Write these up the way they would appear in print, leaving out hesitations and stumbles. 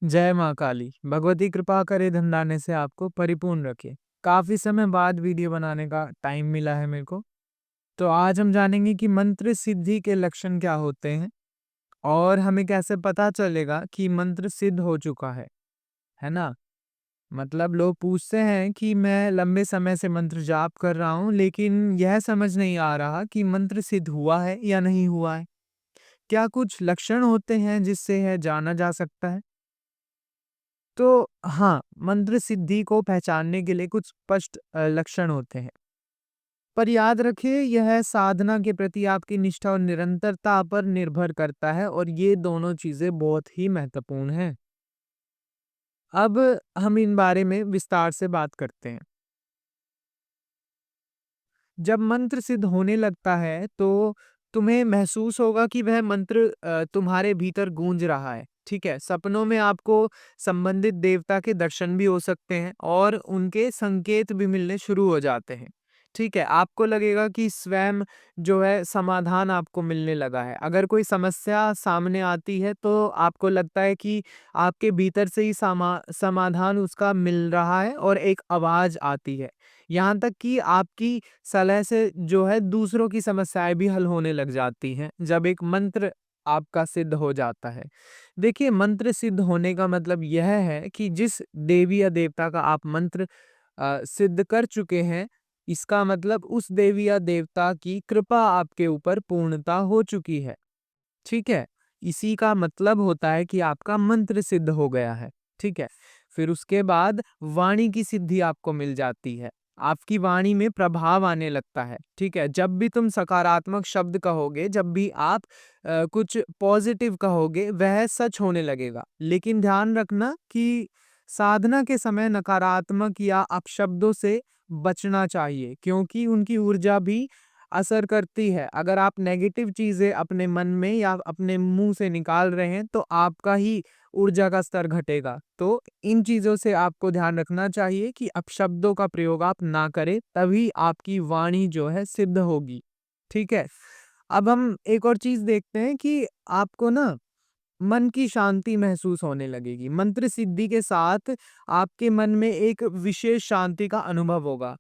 जय माँ काली, भगवती कृपा करे धन से आपको परिपूर्ण रखे। काफ़ी समय बाद वीडियो बनाने का टाइम मिला है मेरे को। तो आज हम जानेंगे कि मंत्र सिद्धि के लक्षण क्या होते हैं और हमें कैसे पता चलेगा कि मंत्र सिद्ध हो चुका है ना? मतलब लोग पूछते हैं कि मैं लंबे समय से मंत्र जाप कर रहा हूँ, लेकिन यह समझ नहीं आ रहा कि मंत्र सिद्ध हुआ है या नहीं हुआ है। क्या कुछ लक्षण होते हैं जिससे यह जाना जा सकता है? तो हाँ, मंत्र सिद्धि को पहचानने के लिए कुछ स्पष्ट लक्षण होते हैं। पर याद रखिए यह साधना के प्रति आपकी निष्ठा और निरंतरता पर निर्भर करता है और ये दोनों चीज़ें बहुत ही महत्वपूर्ण हैं। अब हम इन बारे में विस्तार से बात करते हैं। जब मंत्र सिद्ध होने लगता है तो तुम्हें महसूस होगा कि वह मंत्र तुम्हारे भीतर गूंज रहा है। ठीक है? सपनों में आपको संबंधित देवता के दर्शन भी हो सकते हैं और उनके संकेत भी मिलने शुरू हो जाते हैं। ठीक है? आपको लगेगा कि स्वयं जो है समाधान आपको मिलने लगा है। अगर कोई समस्या सामने आती है तो आपको लगता है कि आपके भीतर से ही समाधान उसका मिल रहा है और एक आवाज़ आती है। यहाँ तक कि आपकी सलाह से जो है दूसरों की समस्याएँ भी हल होने लग जाती हैं, जब एक मंत्र आपका सिद्ध हो जाता है। देखिए मंत्र सिद्ध होने का मतलब यह है कि जिस देवी या देवता का आप मंत्र सिद्ध कर चुके हैं, इसका मतलब उस देवी या देवता की कृपा आपके ऊपर पूर्णतः हो चुकी है। ठीक है? इसी का मतलब होता है कि आपका मंत्र सिद्ध हो गया है। ठीक है? फिर उसके बाद वाणी की सिद्धि आपको मिल जाती है। आपकी वाणी में प्रभाव आने लगता है। ठीक है? जब भी तुम सकारात्मक शब्द कहोगे, जब भी आप कुछ पॉजिटिव कहोगे, वह सच होने लगेगा। लेकिन ध्यान रखना कि साधना के समय नकारात्मक या अपशब्दों से बचना चाहिए, क्योंकि उनकी ऊर्जा भी असर करती है। अगर आप नेगेटिव चीज़ें अपने मन में या अपने मुँह से निकाल रहे हैं, तो आपका ही ऊर्जा का स्तर घटेगा। तो इन चीज़ों से आपको ध्यान रखना चाहिए कि अपशब्दों का प्रयोग आप ना करें, तभी आपकी वाणी जो है सिद्ध होगी। ठीक है? अब हम एक और चीज़ देखते हैं कि आपको ना मन की शांति महसूस होने लगेगी। मंत्र सिद्धि के साथ आपके मन में एक विशेष शांति का अनुभव होगा।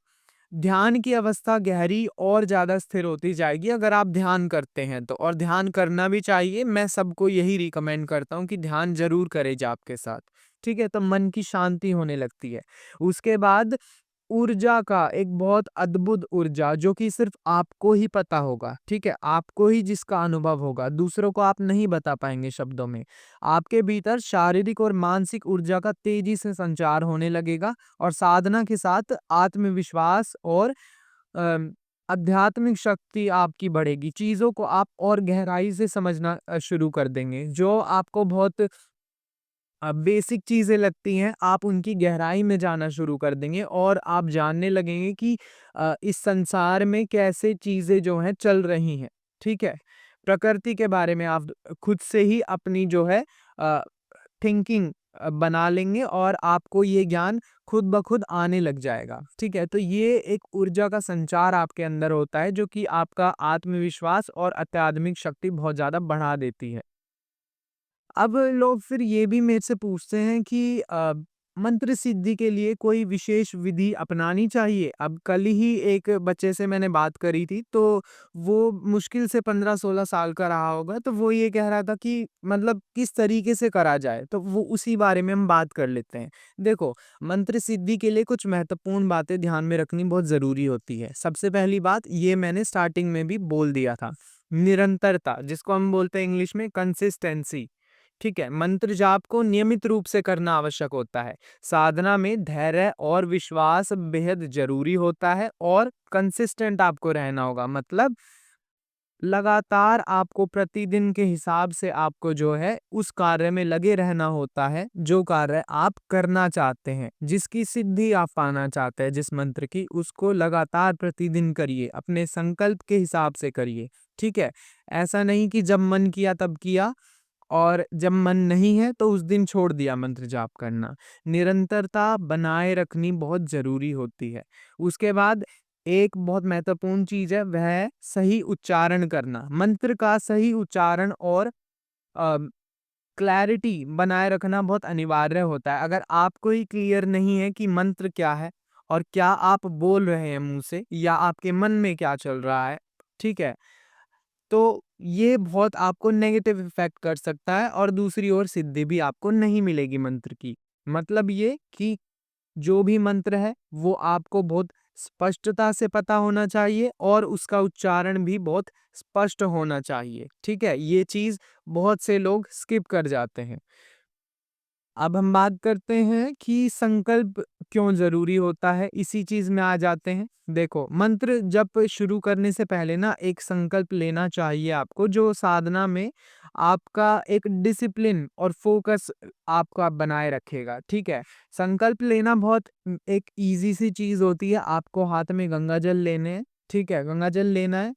ध्यान की अवस्था गहरी और ज़्यादा स्थिर होती जाएगी अगर आप ध्यान करते हैं तो, और ध्यान करना भी चाहिए। मैं सबको यही रिकमेंड करता हूँ कि ध्यान ज़रूर करें जाप के साथ। ठीक है? तो मन की शांति होने लगती है। उसके बाद ऊर्जा का एक बहुत अद्भुत ऊर्जा जो कि सिर्फ़ आपको ही पता होगा, ठीक है? आपको ही जिसका अनुभव होगा, दूसरों को आप नहीं बता पाएँगे शब्दों में। आपके भीतर शारीरिक और मानसिक ऊर्जा का तेज़ी से संचार होने लगेगा और साधना के साथ आत्मविश्वास और अम, आध्यात्मिक शक्ति आपकी बढ़ेगी। चीज़ों को आप और गहराई से समझना शुरू कर देंगे। जो आपको बहुत बेसिक चीज़ें लगती हैं, आप उनकी गहराई में जाना शुरू कर देंगे और आप जानने लगेंगे कि इस संसार में कैसे चीज़ें जो हैं चल रही हैं, ठीक है? प्रकृति के बारे में आप खुद से ही अपनी जो है अ, थिंकिंग बना लेंगे और आपको ये ज्ञान खुद ब खुद आने लग जाएगा, ठीक है? तो ये एक ऊर्जा का संचार आपके अंदर होता है जो कि आपका आत्मविश्वास और अत्यात्मिक शक्ति बहुत ज़्यादा बढ़ा देती है। अब लोग फिर ये भी मेरे से पूछते हैं कि मंत्र सिद्धि के लिए कोई विशेष विधि अपनानी चाहिए? अब कल ही एक बच्चे से मैंने बात करी थी, तो वो मुश्किल से 15-16 साल का रहा होगा, तो वो ये कह रहा था कि मतलब किस तरीके से करा जाए? तो वो उसी बारे में हम बात कर लेते हैं। देखो, मंत्र सिद्धि के लिए कुछ महत्वपूर्ण बातें ध्यान में रखनी बहुत ज़रूरी होती है। सबसे पहली बात, ये मैंने स्टार्टिंग में भी बोल दिया था, निरंतरता, जिसको हम बोलते हैं इंग्लिश में कंसिस्टेंसी। ठीक है? मंत्र जाप को नियमित रूप से करना आवश्यक होता है। साधना में धैर्य और विश्वास बेहद ज़रूरी होता है और कंसिस्टेंट आपको रहना होगा। मतलब लगातार आपको प्रतिदिन के हिसाब से आपको जो है उस कार्य में लगे रहना होता है, जो कार्य आप करना चाहते हैं। जिसकी सिद्धि आप पाना चाहते हैं जिस मंत्र की, उसको लगातार प्रतिदिन करिए, अपने संकल्प के हिसाब से करिए। ठीक है? ऐसा नहीं कि जब मन किया तब किया और जब मन नहीं है तो उस दिन छोड़ दिया मंत्र जाप करना। निरंतरता बनाए रखनी बहुत ज़रूरी होती है। उसके बाद एक बहुत महत्वपूर्ण चीज़ है, वह है सही उच्चारण करना। मंत्र का सही उच्चारण और अ क्लैरिटी बनाए रखना बहुत अनिवार्य होता है। अगर आपको ही क्लियर नहीं है कि मंत्र क्या है और क्या आप बोल रहे हैं मुँह से या आपके मन में क्या चल रहा है, ठीक है? तो ये बहुत आपको नेगेटिव इफ़ेक्ट कर सकता है और दूसरी ओर सिद्धि भी आपको नहीं मिलेगी मंत्र की। मतलब ये कि जो भी मंत्र है वो आपको बहुत स्पष्टता से पता होना चाहिए और उसका उच्चारण भी बहुत स्पष्ट होना चाहिए, ठीक है? ये चीज़ बहुत से लोग स्किप कर जाते हैं। अब हम बात करते हैं कि संकल्प क्यों ज़रूरी होता है, इसी चीज़ में आ जाते हैं। देखो, मंत्र जप शुरू करने से पहले ना एक संकल्प लेना चाहिए आपको, जो साधना में आपका एक डिसिप्लिन और फ़ोकस आपका बनाए रखेगा, ठीक है? संकल्प लेना बहुत एक ईज़ी सी चीज़ होती है, आपको हाथ में गंगा जल लेने हैं, ठीक है? गंगा जल लेना है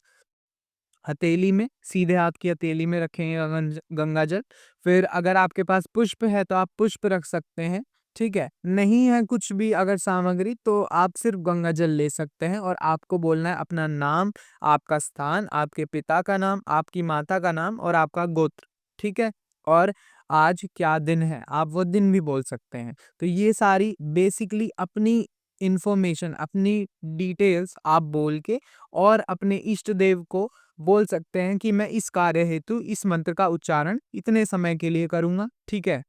हथेली में, सीधे हाथ की हथेली में रखेंगे गंगा जल। फिर अगर आपके पास पुष्प है तो आप पुष्प रख सकते हैं, ठीक है? नहीं है कुछ भी अगर सामग्री तो आप सिर्फ़ गंगा जल ले सकते हैं और आपको बोलना है अपना नाम, आपका स्थान, आपके पिता का नाम, आपकी माता का नाम और आपका गोत्र, ठीक है? और आज क्या दिन है, आप वो दिन भी बोल सकते हैं। तो ये सारी बेसिकली अपनी इन्फॉर्मेशन, अपनी डिटेल्स आप बोल के और अपने इष्ट देव को बोल सकते हैं कि मैं इस कार्य हेतु इस मंत्र का उच्चारण इतने समय के लिए करूँगा, ठीक है?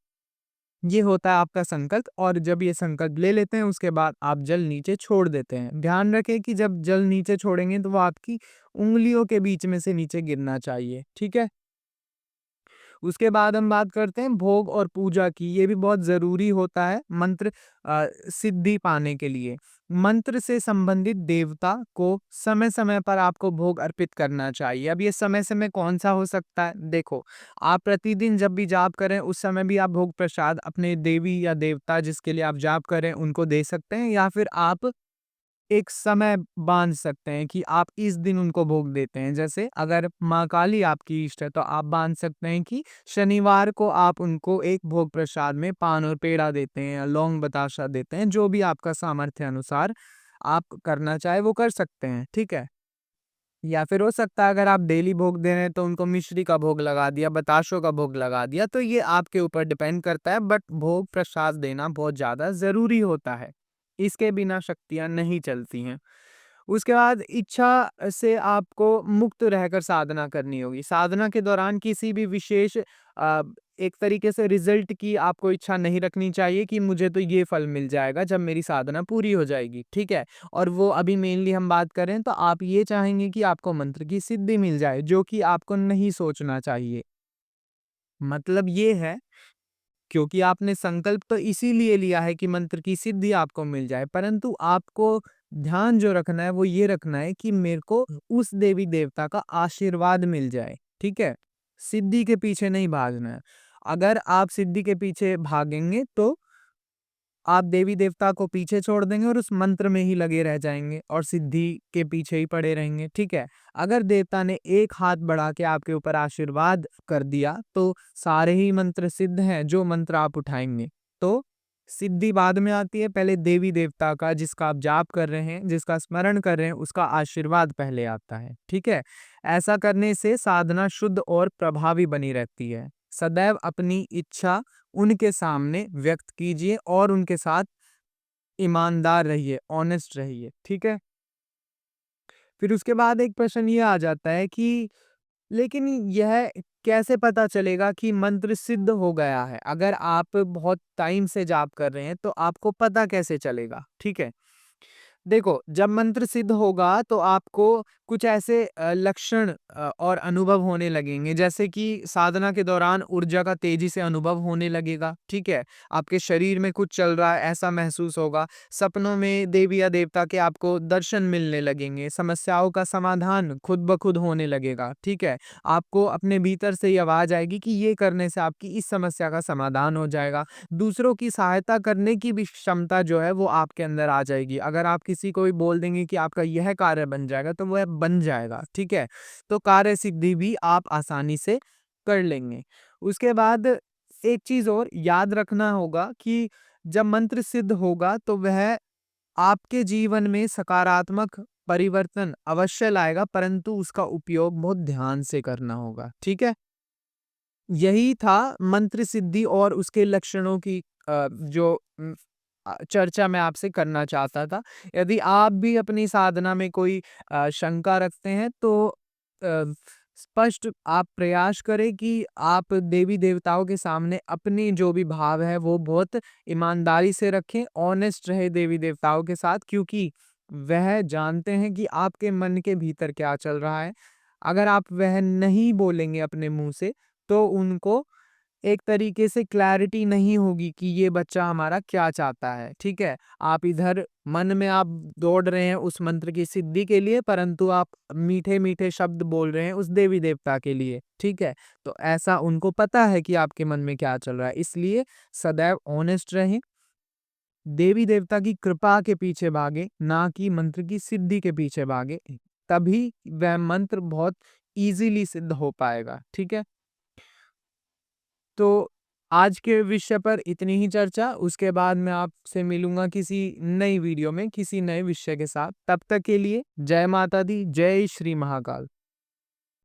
ये होता है आपका संकल्प और जब ये संकल्प ले लेते हैं उसके बाद आप जल नीचे छोड़ देते हैं। ध्यान रखें कि जब जल नीचे छोड़ेंगे तो वो आपकी उँगलियों के बीच में से नीचे गिरना चाहिए, ठीक है? उसके बाद हम बात करते हैं भोग और पूजा की, ये भी बहुत ज़रूरी होता है मंत्र सिद्धि पाने के लिए। मंत्र से संबंधित देवता को समय-समय पर आपको भोग अर्पित करना चाहिए। अब ये समय-समय कौन-सा हो सकता है? देखो, आप प्रतिदिन जब भी जाप करें उस समय भी आप भोग प्रसाद अपने देवी या देवता जिसके लिए आप जाप कर रहे हैं उनको दे सकते हैं या फिर आप एक समय बाँध सकते हैं कि आप इस दिन उनको भोग देते हैं। जैसे अगर माँ काली आपकी इष्ट है तो आप बाँध सकते हैं कि शनिवार को आप उनको एक भोग प्रसाद में पान और पेड़ा देते हैं या लौंग बताशा देते हैं, जो भी आपका सामर्थ्य अनुसार आप करना चाहें वो कर सकते हैं, ठीक है? या फिर हो सकता है अगर आप डेली भोग दे रहे हैं तो उनको मिश्री का भोग लगा दिया, बताशों का भोग लगा दिया, तो ये आपके ऊपर डिपेंड करता है बट भोग प्रसाद देना बहुत ज़्यादा ज़रूरी होता है। इसके बिना शक्तियाँ नहीं चलती हैं। उसके बाद इच्छा से आपको मुक्त रहकर साधना करनी होगी। साधना के दौरान किसी भी विशेष एक तरीके से रिज़ल्ट की आपको इच्छा नहीं रखनी चाहिए कि मुझे तो ये फल मिल जाएगा जब मेरी साधना पूरी हो जाएगी, ठीक है? और वो अभी मेनली हम बात करें तो आप ये चाहेंगे कि आपको मंत्र की सिद्धि मिल जाए, जो कि आपको नहीं सोचना चाहिए। मतलब ये है क्योंकि आपने संकल्प तो इसीलिए लिया है कि मंत्र की सिद्धि आपको मिल जाए, परंतु आपको ध्यान जो रखना है वो ये रखना है कि मेरे को उस देवी-देवता का आशीर्वाद मिल जाए, ठीक है? सिद्धि के पीछे नहीं भागना है। अगर आप सिद्धि के पीछे भागेंगे तो आप देवी-देवता को पीछे छोड़ देंगे और उस मंत्र में ही लगे रह जाएँगे और सिद्धि के पीछे ही पड़े रहेंगे, ठीक है? अगर देवता ने एक हाथ बढ़ा के आपके ऊपर आशीर्वाद कर दिया, तो सारे ही मंत्र सिद्ध हैं, जो मंत्र आप उठाएँगे। तो सिद्धि बाद में आती है, पहले देवी-देवता का जिसका आप जाप कर रहे हैं, जिसका स्मरण कर रहे हैं, उसका आशीर्वाद पहले आता है, ठीक है? ऐसा करने से साधना शुद्ध और प्रभावी बनी रहती है। सदैव अपनी इच्छा उनके सामने व्यक्त कीजिए और उनके साथ ईमानदार रहिए, ऑनेस्ट रहिए, ठीक है? फिर उसके बाद एक प्रश्न ये आ जाता है कि लेकिन यह कैसे पता चलेगा कि मंत्र सिद्ध हो गया है? अगर आप बहुत टाइम से जाप कर रहे हैं, तो आपको पता कैसे चलेगा? ठीक है? देखो, जब मंत्र सिद्ध होगा तो आपको कुछ ऐसे लक्षण और अनुभव होने लगेंगे जैसे कि साधना के दौरान ऊर्जा का तेजी से अनुभव होने लगेगा, ठीक है? आपके शरीर में कुछ चल रहा है ऐसा महसूस होगा। सपनों में देवी या देवता के आपको दर्शन मिलने लगेंगे, समस्याओं का समाधान खुद ब खुद होने लगेगा, ठीक है? आपको अपने भीतर से ये आवाज़ आएगी कि ये करने से आपकी इस समस्या का समाधान हो जाएगा। दूसरों की सहायता करने की भी क्षमता जो है वो आपके अंदर आ जाएगी। अगर आप किसी को भी बोल देंगे कि आपका यह कार्य बन जाएगा तो वह बन जाएगा, ठीक है? तो कार्य सिद्धि भी आप आसानी से कर लेंगे। उसके बाद एक चीज़ और याद रखना होगा कि जब मंत्र सिद्ध होगा तो वह आपके जीवन में सकारात्मक परिवर्तन अवश्य लाएगा परंतु उसका उपयोग बहुत ध्यान से करना होगा, ठीक है? यही था मंत्र सिद्धि और उसके लक्षणों की चर्चा मैं आपसे करना चाहता था। यदि आप भी अपनी साधना में कोई शंका रखते हैं तो स्पष्ट आप प्रयास करें कि आप देवी-देवताओं के सामने अपनी जो भी भाव है वो बहुत ईमानदारी से रखें, ऑनेस्ट रहे देवी-देवताओं के साथ, क्योंकि वह जानते हैं कि आपके मन के भीतर क्या चल रहा है। अगर आप वह नहीं बोलेंगे अपने मुँह से, तो उनको एक तरीके से क्लैरिटी नहीं होगी कि ये बच्चा हमारा क्या चाहता है, ठीक है? आप इधर मन में आप दौड़ रहे हैं उस मंत्र की सिद्धि के लिए, परंतु आप मीठे-मीठे शब्द बोल रहे हैं उस देवी-देवता के लिए, ठीक है? तो ऐसा उनको पता है कि आपके मन में क्या चल रहा है, इसलिए सदैव ऑनेस्ट रहें, देवी-देवता की कृपा के पीछे भागें, ना कि मंत्र की सिद्धि के पीछे भागें, तभी वह मंत्र बहुत ईज़िली सिद्ध हो पाएगा, ठीक है? तो आज के विषय पर इतनी ही चर्चा, उसके बाद मैं आपसे मिलूँगा किसी नई वीडियो में, किसी नए विषय के साथ। तब तक के लिए जय माता दी, जय श्री महाकाल।